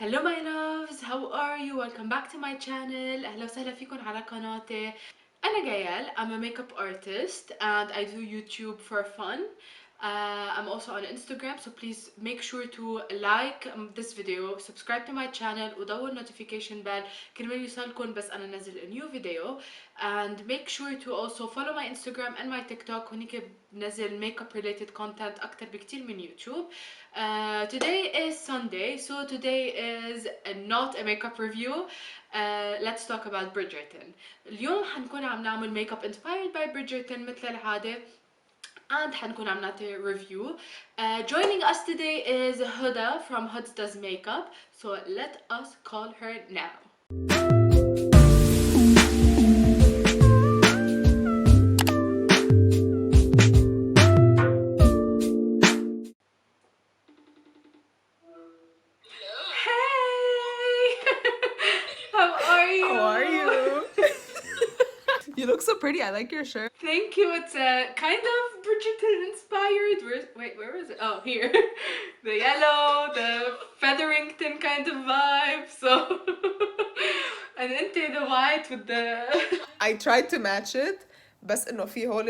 Hello my loves, how are you? Welcome back to my channel. أهلا وسهلا فيكم على قناتي. أنا Gaelle. I'm a makeup artist and I do YouTube for fun. I'm also on Instagram, so please make sure to like this video, subscribe to my channel ودور notification bell كل ما يوصلكم بس أنا نزل a new video, and make sure to also follow my Instagram and my TikTok. هونيك بنزل makeup related content أكتر بكتير من YouTube. Today is Sunday, so today is not a makeup review. Let's talk about Bridgerton. اليوم حنكون عم نعمل makeup inspired by Bridgerton مثل العادة, and حنكون عم نعطي review. Joining us today is Huda from Hudzdoesmakeup, so let us call her now. How are you? You look so pretty. I like your shirt. Thank you. It's kind of Bridgerton inspired. Where is it? Oh, here. The yellow, the Featherington kind of vibe. So, and then the white with the. I tried to match it بس انه في هول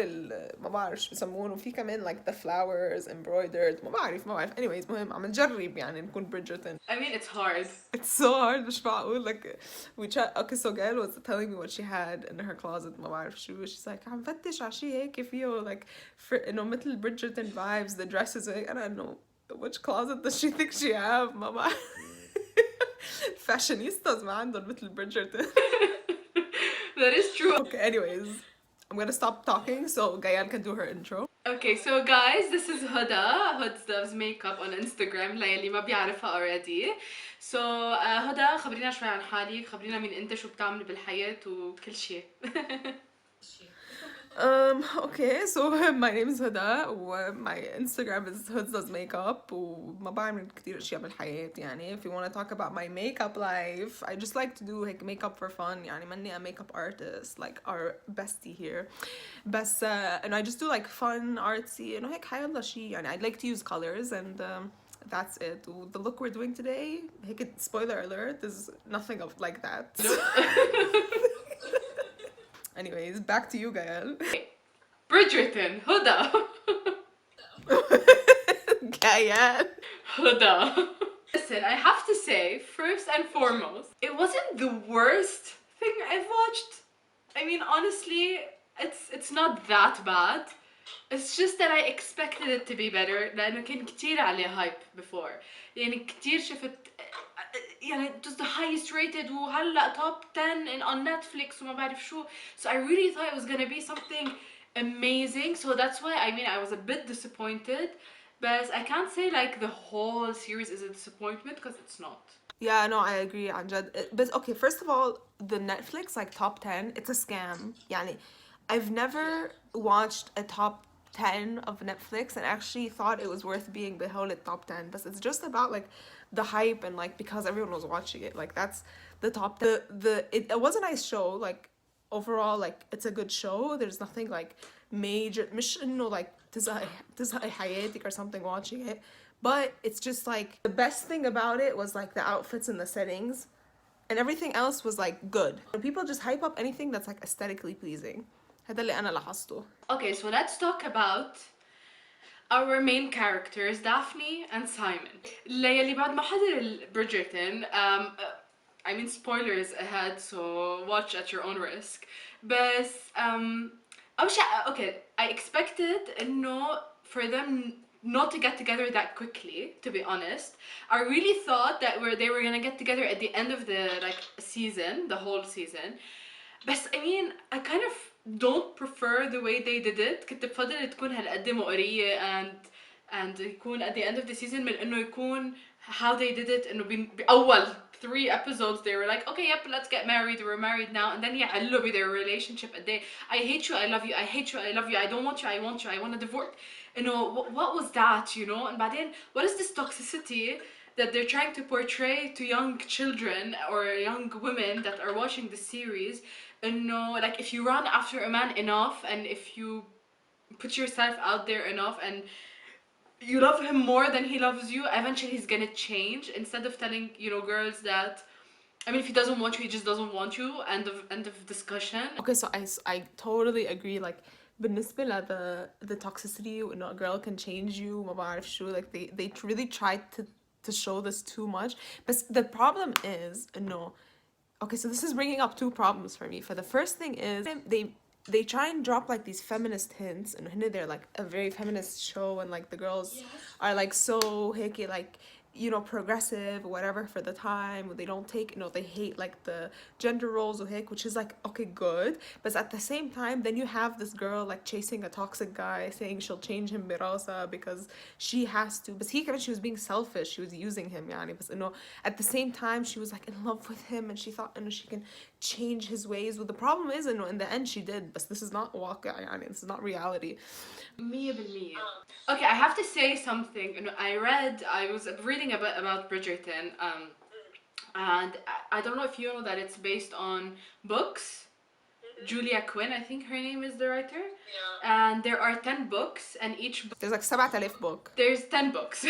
ما بعرف شو بسموهم وفي كمان like the flowers embroidered ما بعرف anyways مهم عم نجرب يعني نكون Bridgerton. I mean, it's hard. It's so hard مش معقول like we tried. Okay, so Gaelle was telling me what she had in her closet ما بعرف شو. She's like عم فتش على شي هيك فيه like انه مثل Bridgerton vibes, the dresses هيك. أنا إنه which closet does she think she have ما بعرف. Fashionistas ما عندهم مثل Bridgerton. That is true. Okay, anyways, I'm gonna stop talking so Gaelle can do her intro. Okay, so guys, this is Huda, Hudzdoesmakeup on Instagram للي ما بيعرفها already. So هدى خبرينا شوي عن حالك، خبرينا مين انت، شو بتعملي بالحياة وكل شيء. Okay, so my name is Huda my Instagram is Hudzdoesmakeup وما بعمل كتير اشياء بالحياة يعني. If you want to talk about my makeup life, I just like to do like makeup for fun يعني. ماني a makeup artist like our bestie here. بس and I just do like fun artsy انه هيك حيالله شي يعني. I'd like to use colors and that's it. The look we're doing today, هيك spoiler alert, is nothing of like that. Anyways, back to you, Gaelle. Bridgerton, Huda. Gaelle. Huda. Listen, I have to say, first and foremost, it wasn't the worst thing I've watched. I mean, honestly, it's not that bad. It's just that I expected it to be better لأنه كان كتير عليه hype before. يعني كتير شفت يعني it was the highest rated وهلا top 10 on Netflix وما بعرف شو. So I really thought it was gonna be something amazing. So that's why I mean I was a bit disappointed. But I can't say like the whole series is a disappointment because it's not. Yeah, no, I agree عن جد. But okay, first of all, the Netflix like top 10, it's a scam. يعني I've never watched a top 10 of Netflix and actually thought it was worth being behold at top 10. But it's just about like the hype and like because everyone was watching it. Like that's the top 10. It was a nice show. Like overall, like it's a good show. There's nothing like major مش إنه like تزهقي حياتك or something watching it. But it's just like the best thing about it was like the outfits and the settings. And everything else was like good. When people just hype up anything that's like aesthetically pleasing. هذا اللي أنا لاحظته. Okay, so let's talk about our main characters, Daphne and Simon. اللي بعد ما حضر Bridgerton, I mean spoilers ahead, so watch at your own risk. But أول شيء, okay, I expected إنه for them not to get together that quickly, to be honest. I really thought that they were gonna get together at the end of the like season, the whole season. But I mean, I kind of don't prefer the way they did it. كنت بفضل تكون هالقد مقرية and يكون at the end of the season من إنه يكون how they did it إنه بأول 3 episodes they were like, okay, yep, let's get married, we're married now, and then يعلوا with their relationship a day. I hate you, I love you, I hate you, I love you, I don't want you, I want you, I want a divorce. You know, what was that, you know? And بعدين, what is this toxicity that they're trying to portray to young children or young women that are watching the series? No, like if you run after a man enough and if you put yourself out there enough and you love him more than he loves you, eventually he's gonna change. Instead of telling, you know, girls that, I mean, if he doesn't want you, he just doesn't want you. End of discussion. Okay, so I totally agree. Like بالنسبة ل the toxicity وإنه a girl can change you ما بعرف شو, like they really tried to show this too much. But the problem is إنه, okay, so this is bringing up two problems for me. For the first thing is they try and drop like these feminist hints, and they're like a very feminist show, and like the girls are like so hickey, like, you know, progressive or whatever for the time. They don't take, you know, they hate like the gender roles or hick, which is like, okay, good. But at the same time, then you have this girl like chasing a toxic guy, saying she'll change him birasa because she has to. But she was being selfish, she was using him, yani. But you know, at the same time she was like in love with him, and she thought, you know, she can change his ways. Well, the problem is, you know, in the end she did, but this is not waqi, yani. This is not reality. 100%. Okay, I have to say something. You know, I was reading a bit about Bridgerton, and I don't know if you know that it's based on books. Julia Quinn, I think her name is the writer. And there are 10 books, and each There's like 7,000 book. There's 10 books.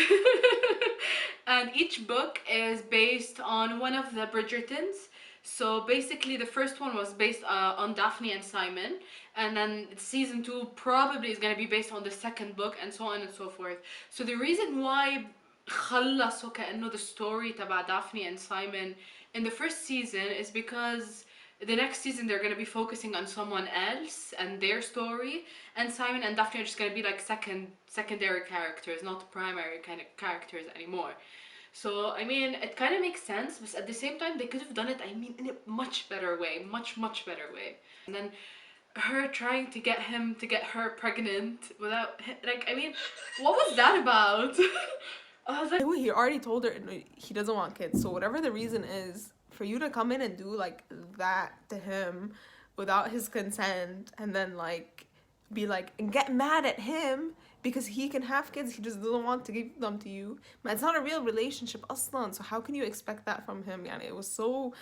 And each book is based on one of the Bridgertons. So basically the first one was based on Daphne and Simon, and then season 2 probably is going to be based on the second book, and so on and so forth. So the reason why خلصوا كأنه the story تبع Daphne and Simon in the first season is because the next season they're going to be focusing on someone else and their story, and Simon and Daphne are just going to be like secondary characters, not primary kind of characters anymore. So I mean, it kind of makes sense, but at the same time they could have done it, I mean, in a much better way, much better way. And then her trying to get him to get her pregnant without, like, I mean, what was that about? I was like, he already told her he doesn't want kids, so whatever the reason is, for you to come in and do like that to him without his consent, and then like be like and get mad at him because he can have kids, he just doesn't want to give them to you. Man, it's not a real relationship aslan, so how can you expect that from him? Yani, it was so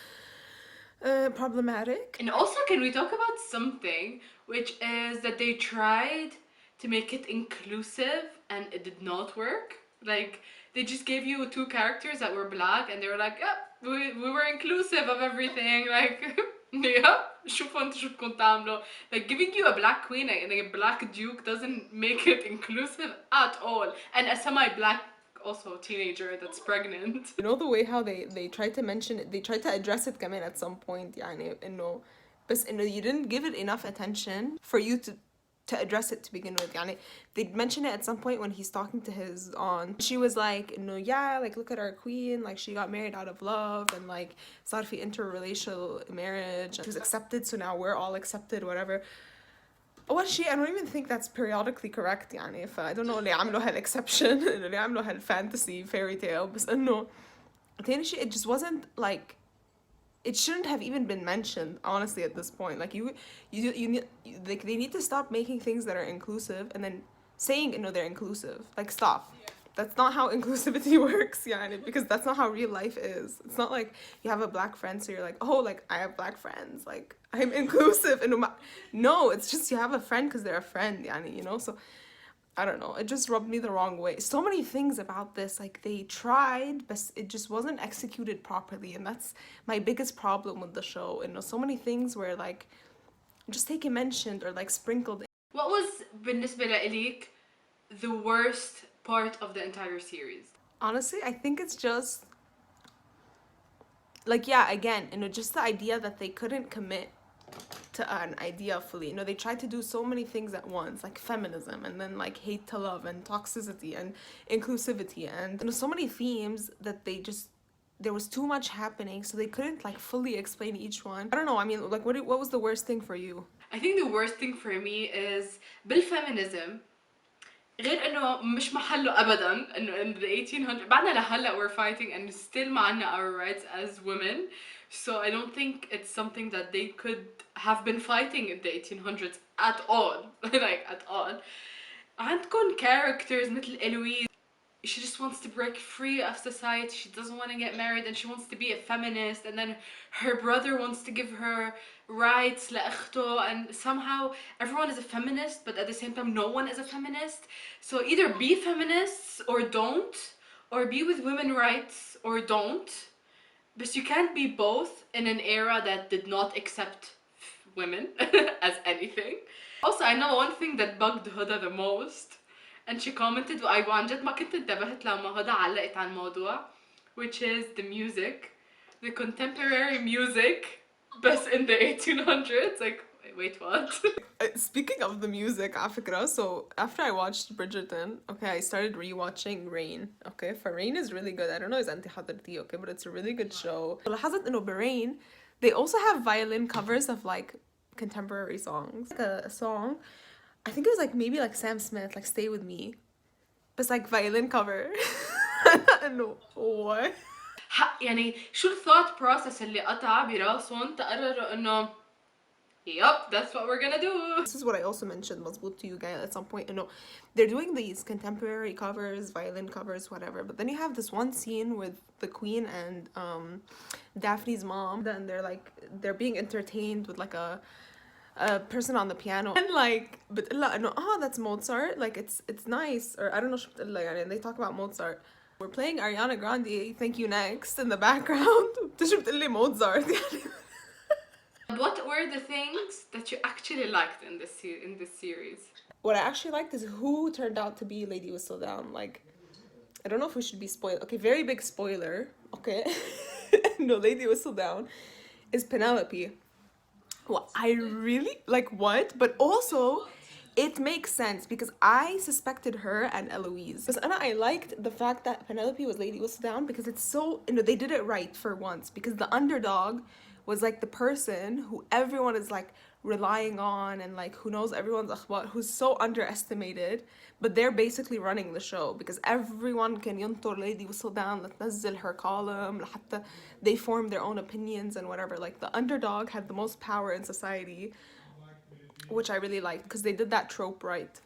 problematic. And also, can we talk about something, which is that they tried to make it inclusive and it did not work. Like, they just gave you 2 characters that were black, and they were like, yeah, we were inclusive of everything, like, yeah, شوفوا انتوا شو بدكم تعملوا. Like, giving you a black queen and a black duke doesn't make it inclusive at all. And a semi-black also teenager that's pregnant. You know the way how they tried to mention it, they tried to address it كمان at some point, يعني إنه بس إنه you didn't give it enough attention for you to address it to begin with. يعني they mentioned it at some point when he's talking to his aunt. She was like, no, yeah, like look at our queen, like she got married out of love, and like صار في interracial marriage, she was accepted, so now we're all accepted, whatever. أول شيء I don't even think that's periodically correct يعني, I don't know اللي عملوا هالexception اللي عملوا هالfantasy fairy tale, بس إنه تاني شيء it just wasn't like, it shouldn't have even been mentioned, honestly, at this point. Like you like they need to stop making things that are inclusive and then saying, you know, they're inclusive. Like, stop. That's not how inclusivity works, yeah, because that's not how real life is. It's not like you have a black friend, so you're like, oh, like I have black friends, like I'm inclusive. And no, it's just you have a friend because they're a friend, yeah, you know. So I don't know, it just rubbed me the wrong way. So many things about this, like they tried, but it just wasn't executed properly, and that's my biggest problem with the show. And so many things were like just taken mentioned or like sprinkled in. What was بالنسبة لإليك the worst part of the entire series? Honestly, I think it's just like, yeah, again, you know, just the idea that they couldn't commit to an idea fully. You know, they tried to do so many things at once, like feminism, and then like hate to love, and toxicity, and inclusivity, and you know, so many themes that they just, there was too much happening, so they couldn't like fully explain each one. I don't know, I mean, like what was the worst thing for you? I think the worst thing for me is بالfeminism, غير انه مش محله ابدا انه in the 1800 بعدنا لهلا we're fighting and still ما عنا our rights as women. So I don't think it's something that they could have been fighting in the 1800s at all. Like at all. عندكم characters مثل إلويز she just wants to break free of society. She doesn't want to get married and she wants to be a feminist, and then her brother wants to give her rights لأخته, and somehow everyone is a feminist but at the same time no one is a feminist. So either be feminists or don't, or be with women rights or don't, but you can't be both in an era that did not accept women as anything. Also, I know one thing that bugged Huda the most, and she commented وعن جد ما كنت انتبهت لما هدى علقت على الموضوع, which is the music, the contemporary music بس in the 1800s. Like, wait, what? Speaking of the music, على فكرة, so after I watched Bridgerton, okay, I started rewatching Rain. Okay, for Rain is really good. I don't know إذا أنت حضرتيه, okay, but it's a really good show. لاحظت إنه برين they also have violin covers of like contemporary songs. Like a song, I think it was like maybe like Sam Smith, like Stay With Me, but it's like violin cover. No, what? يعني شو الثوت process اللي قطع براسهم تقرروا انه yep, that's what we're gonna do. This is what I also mentioned مظبوط to you guys at some point. You know, they're doing these contemporary covers, violin covers, whatever. But then you have this one scene with the Queen and Daphne's mom, and they're being entertained with like a person on the piano, and like بتقلها إنه that's Mozart, like it's nice, or I don't know شو بتقلها يعني, and they talk about Mozart. We're playing Ariana Grande, Thank You Next in the background. شو بتقلي Mozart يعني. What were the things that you actually liked in this series? What I actually liked is who turned out to be Lady Whistledown. Like, I don't know if we should be spoiled. Okay, very big spoiler. Okay. No, Lady Whistledown is Penelope. Well, I really like what? But also, it makes sense because I suspected her and Eloise. Because I liked the fact that Penelope was Lady Whistledown because it's so, they did it right for once. Because the underdog was like the person who everyone is like relying on and like who knows everyone's akhbar, who's so underestimated, but they're basically running the show because everyone can ينطر Lady Whistledown لتنزل her column لحتى they form their own opinions and whatever. Like the underdog had the most power in society, which I really liked because they did that trope right.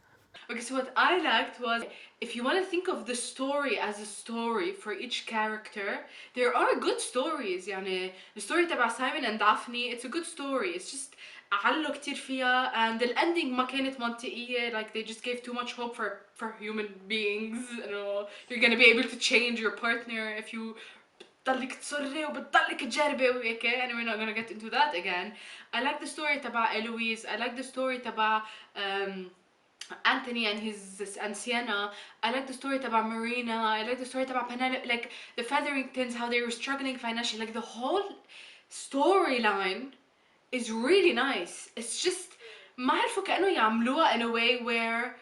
Okay, so what I liked was, if you want to think of the story as a story for each character, there are good stories. يعني the story تبع Simon and Daphne, it's a good story. It's just علوا كتير فيها, and the ending ما كانت منطقية. Like they just gave too much hope for human beings. You know, you're gonna be able to change your partner if you بتضلك تصري وبتضلك تجربي وهيك, and we're not gonna get into that again. I like the story تبع Eloise. I like the story تبع Anthony and Sienna. I like the story about Marina. I like the story about Penelope, like the Featheringtons, how they were struggling financially. Like the whole storyline is really nice. It's just ما عرفوا كأنه يعملوها in a way where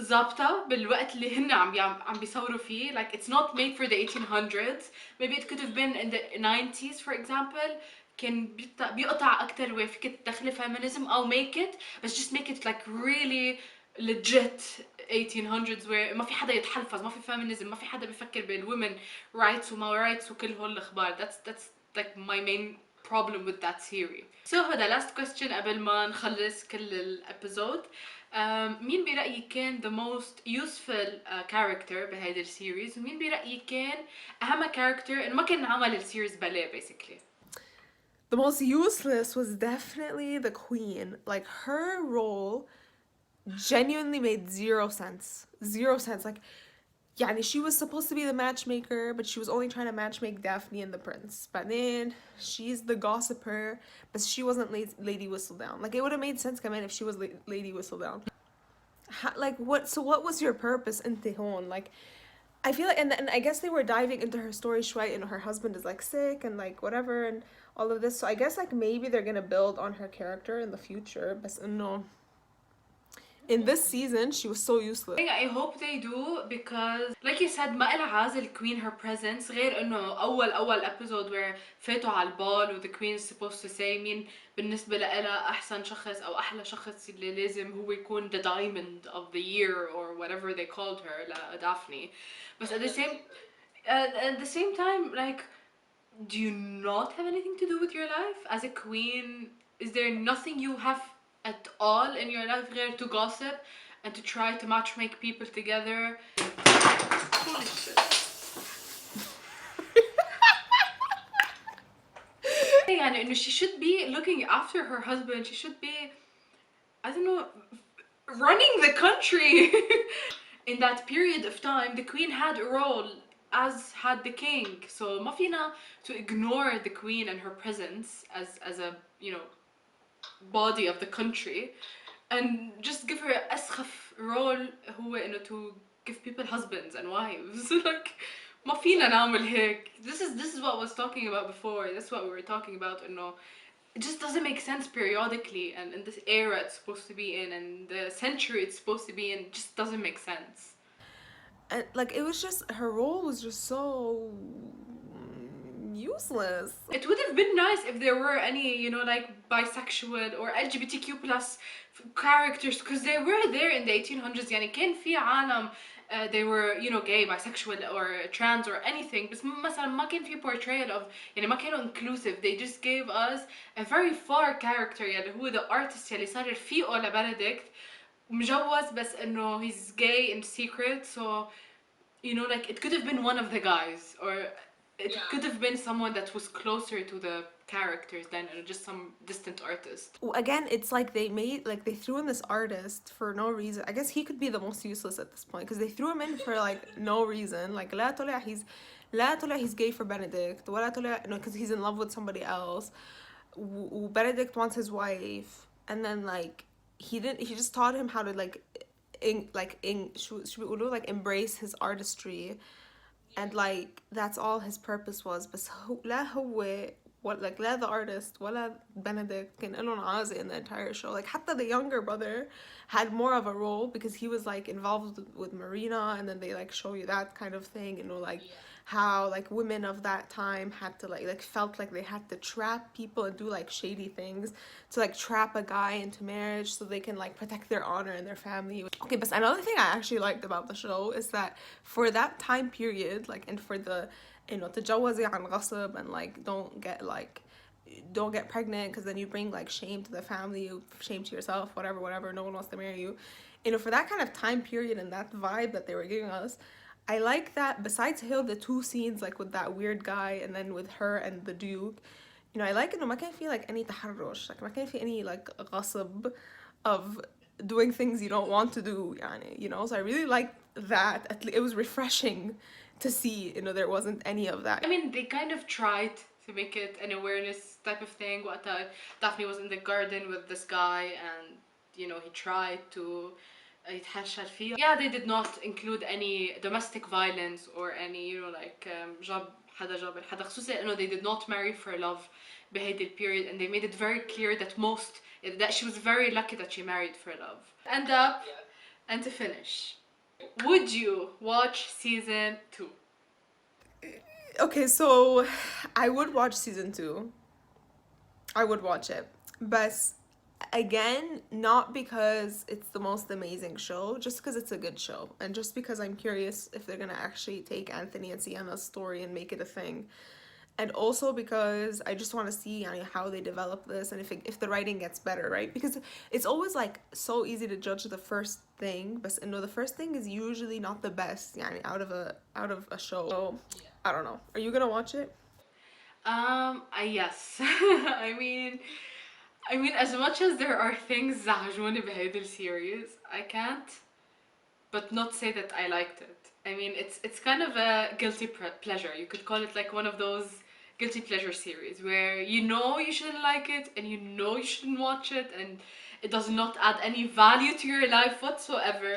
ظابطة بالوقت اللي هن عم بيصوروا فيه. Like it's not made for the 1800s. Maybe it could have been in the 90s, for example. كان بيقطع اكتر وفيك تدخلي feminism او make it, بس just make it like really legit 1800s where ما في حدا يتحلفظ, ما في feminism, ما في حدا بيفكر بالwomen rights وما rights وكل هول الاخبار. That's like my main problem with that series. So هذا last question قبل ما نخلص كل الابيزود. مين برأيك كان the most useful character بهيدا السيريز, ومين برأيك كان أهم character إنه ما كان عمل السيريز بلاه basically? The most useless was definitely the Queen. Like her role genuinely made zero sense. Zero sense. Like, يعني she was supposed to be the matchmaker, but she was only trying to matchmake Daphne and the prince. But then she's the gossiper, but she wasn't Lady Whistledown. Like it would have made sense, كمان, if she was Lady Whistledown. Like what? So what was your purpose in Tehon? Like, I feel like, and I guess they were diving into her story شوي, and her husband is like sick and like whatever and all of this. So I guess like maybe they're gonna build on her character in the future. But no. In this season, she was so useless. I hope they do, because like you said ما إلها عازل Queen her presence, غير إنه أول episode where فاتوا على البال و the Queen is supposed to say مين بالنسبة لها أحسن شخص أو أحلى شخص اللي لازم هو يكون the diamond of the year or whatever they called her لدافني. But at the same time, like, do you not have anything to do with your life as a queen? Is there nothing you have at all in your life غير to gossip and to try to matchmake people together. Holy shit. يعني إنه she should be looking after her husband. She should be, I don't know, running the country. In that period of time, the queen had a role, as had the king. So ما فينا to ignore the queen and her presence as a, you know, body of the country, and just give her أسخف role هو إنه to give people husbands and wives. Like ما فينا نعمل هيك. This is what I was talking about before. That's what we were talking about. إنه it just doesn't make sense periodically, and in this era it's supposed to be in, and the century it's supposed to be in, just doesn't make sense. And like it was just, her role was just so useless. It would have been nice if there were any, you know, like bisexual or LGBTQ plus characters, because they were there in the 1800s. يعني كان في عالم they were, you know, gay, bisexual or trans or anything, بس مثلا ما كان في portrayal of، يعني ما كانوا inclusive. They just gave us a very far character اللي هو the artist اللي صار رفيقه لبنديكت مجوز بس انه he's gay in secret. So you know, like it could have been one of the guys, or it could have been someone that was closer to the characters than just some distant artist. Again, it's like they threw in this artist for no reason. I guess he could be the most useless at this point, because they threw him in for like no reason. Like لا طلع he's gay for Benedict, ولا طلع no, because he's in love with somebody else. Benedict wants his wife, and then like he just taught him how to like embrace his artistry, and like that's all his purpose was. بس لا هو like لا the artist ولا Benedict كان لهم عازة in the entire show. Like حتى the younger brother had more of a role, because he was like involved with Marina, and then they like show you that kind of thing, you know, like how like women of that time had to like felt like they had to trap people and do like shady things to like trap a guy into marriage so they can like protect their honor and their family. Okay, but another thing I actually liked about the show is that for that time period, like, and for the, you know, تجوزي عن غصب, and like don't get pregnant because then you bring like shame to the family, shame to yourself, whatever, no one wants to marry you. You know, for that kind of time period and that vibe that they were giving us, I like that. Besides Hill, the two scenes like with that weird guy and then with her and the Duke, you know, I like إنه ما كان في like any تحرش, like ما كان في any like غصب of doing things you don't want to do, يعني, you know. So I really liked that. It was refreshing to see, you know, there wasn't any of that. I mean, they kind of tried to make it an awareness type of thing. وقتها Daphne was in the garden with this guy, and you know, he tried to يتحشر فيه. Yeah, they did not include any domestic violence or any, you know, like جاب حدا خصوصي انه they did not marry for love بهيدي period, and they made it very clear that she was very lucky that she married for love. And to finish, would you watch season 2? Okay, so I would watch season 2. I would watch it, but again, not because it's the most amazing show, just because it's a good show, and just because I'm curious if they're gonna actually take Anthony and Sienna's story and make it a thing, and also because I just want to see how they develop this, and if the writing gets better, right? Because it's always like so easy to judge the first thing, but you know, the first thing is usually not the best out of a show. So I don't know. Are you gonna watch it? Yes. I mean, as much as there are things زعجوني بهيدي السيريز, I can't but not say that I liked it. I mean, it's kind of a guilty pleasure. You could call it like one of those guilty pleasure series where you know you shouldn't like it and you know you shouldn't watch it, and it does not add any value to your life whatsoever.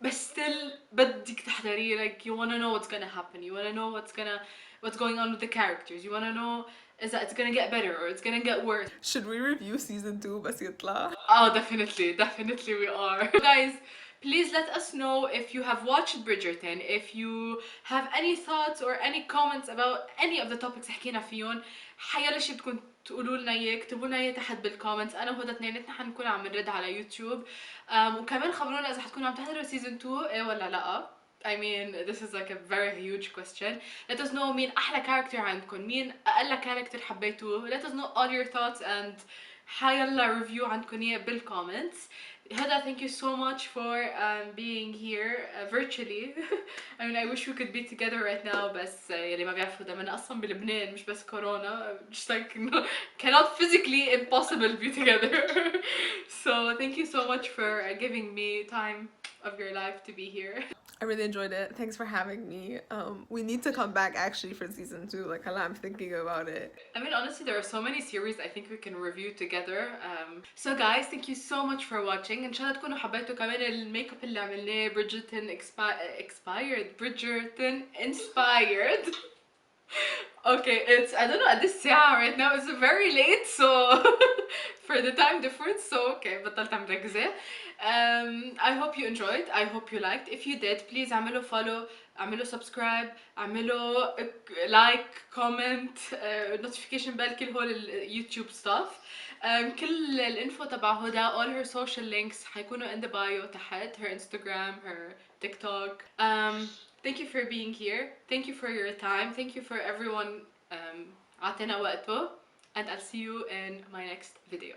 But still, بدك تحضريه. Like, you want to know what's gonna happen. You want to know what's going on with the characters. You want to know is that it's gonna get better or it's gonna get worse. Should we review season 2 بس يطلع? Oh, definitely we are. Guys, please let us know if you have watched Bridgerton, if you have any thoughts or any comments about any of the topics حكينا فيهم. حيلا شي بدكم تقولوا لنا اياه، اكتبوا لنا اياه تحت بالكومنتس. انا وهدى اثنيناتنا حنكون عم نرد على يوتيوب. وكمان خبرونا اذا حتكونوا عم تحضروا season 2 ايه ولا لا. I mean, this is like a very huge question. Let us know مين أحلى character عندكم، مين أقل character حبيتوه. Let us know all your thoughts and حيلا review عندكم إياه بالcomments. Huda, thank you so much for being here virtually. I mean, I wish we could be together right now, بس يلي ما بيعرفوا ده من أصلا بلبنان مش بس كورونا. Just like no, cannot physically impossible be together. So thank you so much for giving me time of your life to be here. I really enjoyed it. Thanks for having me. We need to come back actually for season 2. Like, I'm thinking about it. I mean, honestly, there are so many series I think we can review together. So guys, thank you so much for watching. إن شاء الله تكونوا حبيتوا كمان الميك اب اللي عملناه. Bridgerton expired. Bridgerton inspired. Okay, it's, I don't know, at this hour right now it's very late, so for the time difference, so okay, بطلت عم ركزة. I hope you enjoyed, I hope you liked. If you did, please اعملوا follow, اعملوا subscribe, اعملوا like, comment, notification bell, كل هول اليوتيوب stuff. كل الانفو تبع هدى, all her social links حيكونوا in the bio تحت, her Instagram, her TikTok. Thank you for being here. Thank you for your time. Thank you for everyone عطينا وقته. And I'll see you in my next video.